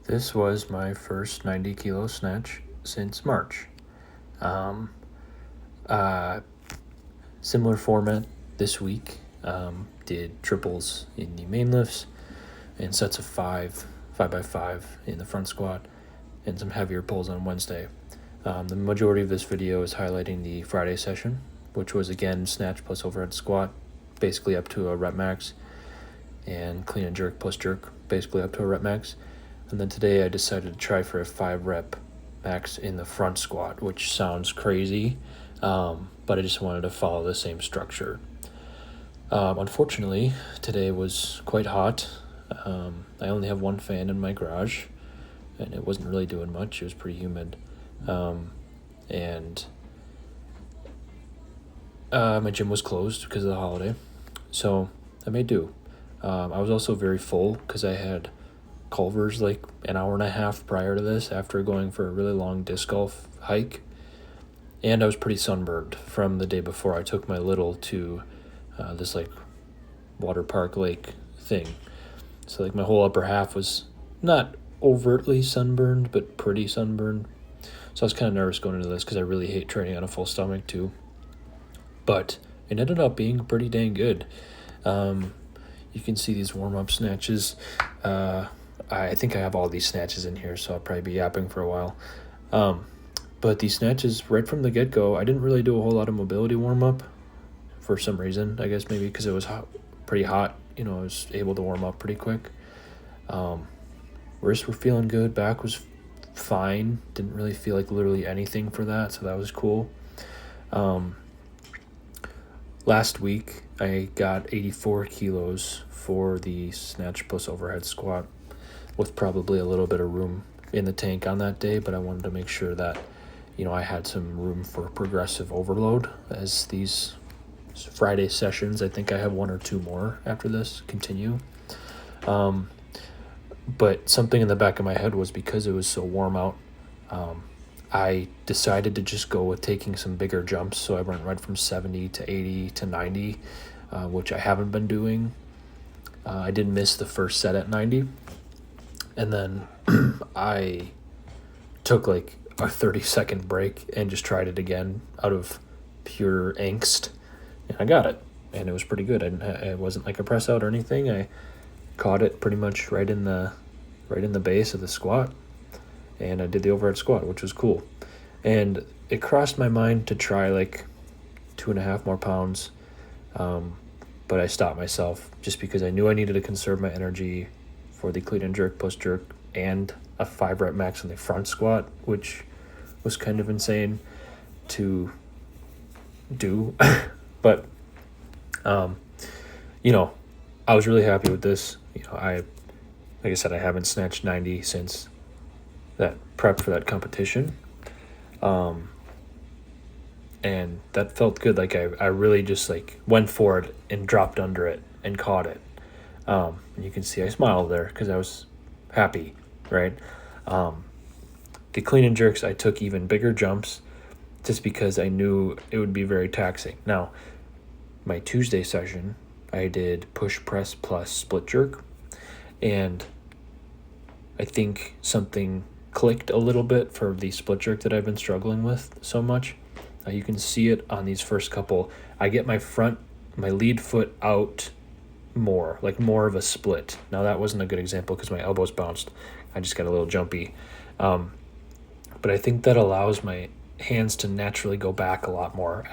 This was my first 90 kilo snatch since March. Um, uh, Similar format this week. Did triples in the main lifts and sets of 5x5 in the front squat, and some heavier pulls on Wednesday. The majority of this video is highlighting the Friday session, which was again snatch plus overhead squat, basically up to a rep max, and clean and jerk plus jerk, basically up to a rep max. And then today I decided to try for a 5-rep max in the front squat, which sounds crazy, but I just wanted to follow the same structure. Unfortunately, today was quite hot. I only have one fan in my garage, and it wasn't really doing much. It was pretty humid. And my gym was closed because of the holiday, so I made do. I was also very full because I had Culver's like an hour and a half prior to this after going for a really long disc golf hike, and I was pretty sunburned from the day before. I took my little to this like water park lake thing, so like my whole upper half was not overtly sunburned but pretty sunburned. So I was kind of nervous going into this because I really hate training on a full stomach too, but it ended up being pretty dang good. You can see these warm-up snatches. I think I have all these snatches in here, so I'll probably be yapping for a while. But these snatches, right from the get-go, I didn't really do a whole lot of mobility warm-up for some reason. I guess maybe because it was pretty hot. I was able to warm up pretty quick. Wrists were feeling good. Back was fine. Didn't really feel like literally anything for that, so that was cool. Last week, I got 84 kilos for the snatch plus overhead squat, with probably a little bit of room in the tank on that day, but I wanted to make sure that, I had some room for progressive overload as these Friday sessions, I think I have one or two more after this, continue. But something in the back of my head was, because it was so warm out, I decided to just go with taking some bigger jumps. So I went right from 70 to 80 to 90, which I haven't been doing. I did miss the first set at 90. And then I took like a 30-second break and just tried it again out of pure angst. And I got it. And it was pretty good. It wasn't like a press out or anything. I caught it pretty much right in the base of the squat. And I did the overhead squat, which was cool. And it crossed my mind to try like 2.5 more pounds. But I stopped myself just because I knew I needed to conserve my energy for the clean and jerk plus jerk and a 5-rep max on the front squat, which was kind of insane to do. But, I was really happy with this. Like I said, I haven't snatched 90 since that prep for that competition. And that felt good. Like I really just like went for it and dropped under it and caught it. And you can see I smiled there because I was happy, right? The clean and jerks, I took even bigger jumps just because I knew it would be very taxing. Now, my Tuesday session, I did push press plus split jerk, and I think something clicked a little bit for the split jerk that I've been struggling with so much. You can see it on these first couple. I get my lead foot out more of a split. Now that wasn't a good example because my elbows bounced. I just got a little jumpy. But I think that allows my hands to naturally go back a lot more.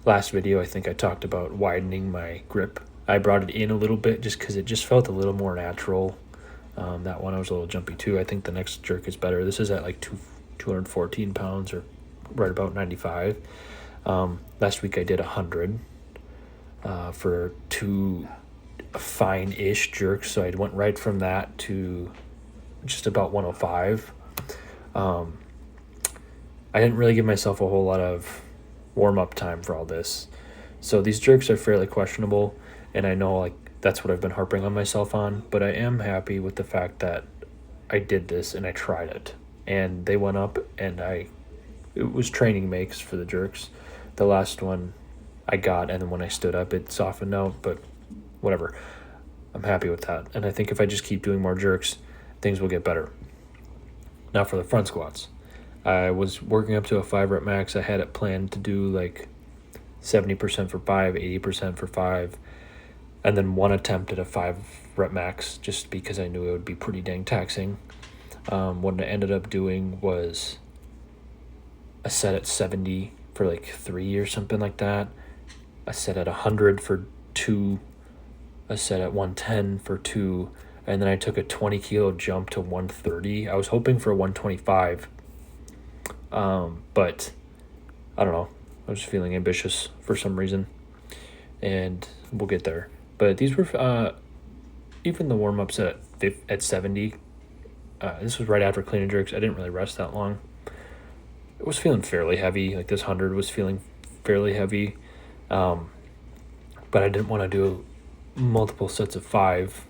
Last video, I think I talked about widening my grip. I brought it in a little bit just because it just felt a little more natural. That one I was a little jumpy too. I think the next jerk is better. This is at like 214 pounds or right about 95. Last week I did 100 for 2 fine-ish jerks, so I went right from that to just about 105. I didn't really give myself a whole lot of warm-up time for all this, so these jerks are fairly questionable, and I know like that's what I've been harping on myself on, but I am happy with the fact that I did this and I tried it, and they went up, and it was training makes for the jerks. The last one I got, and then when I stood up, it softened out, but whatever. I'm happy with that. And I think if I just keep doing more jerks, things will get better. Now for the front squats. I was working up to a 5 rep max. I had it planned to do like 70% for 5, 80% for 5, and then one attempt at a 5 rep max just because I knew it would be pretty dang taxing. What I ended up doing was a set at 70 for like 3 or something like that, a set at 100 for 2, a set at 110 for 2, and then I took a 20 kilo jump to 130. I was hoping for a 125, but I don't know. I was feeling ambitious for some reason, and we'll get there. But these were even the warm-ups at 70. This was right after clean and jerks. I didn't really rest that long. It was feeling fairly heavy. Like this 100 was feeling fairly heavy, but I didn't want to do multiple sets of 5,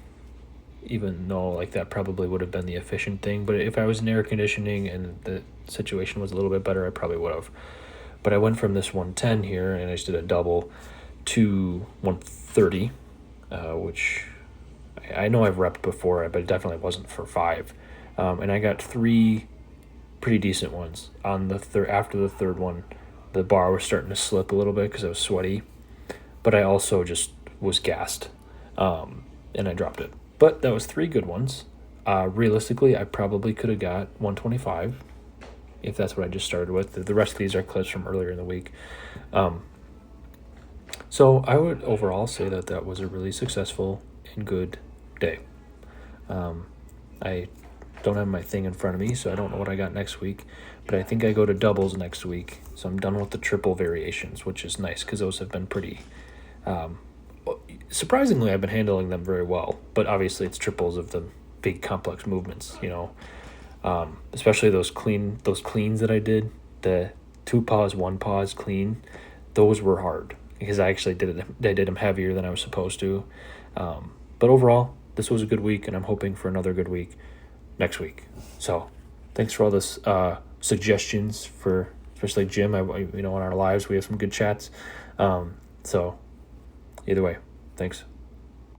even though like that probably would have been the efficient thing. But if I was in air conditioning and the situation was a little bit better, I probably would have. But I went from this 110 here, and I just did a double, to 130, which I know I've repped before, but it definitely wasn't for 5. And I got 3 pretty decent ones. On the after the third one, the bar was starting to slip a little bit because I was sweaty, but I also just was gassed, and I dropped it. But that was 3 good ones. Realistically, I probably could have got 125 if that's what I just started with. The rest of these are clips from earlier in the week. So I would overall say that was a really successful and good day. I don't have my thing in front of me, so I don't know what I got next week, but I think I go to doubles next week. So I'm done with the triple variations, which is nice because those have been pretty, surprisingly, I've been handling them very well, but obviously it's triples of the big complex movements, especially those cleans that I did, the 2 pause, 1 pause clean. Those were hard because I actually did them heavier than I was supposed to. But overall, this was a good week, and I'm hoping for another good week next week. So thanks for all this suggestions for especially Jim. In our lives we have some good chats. So either way, thanks.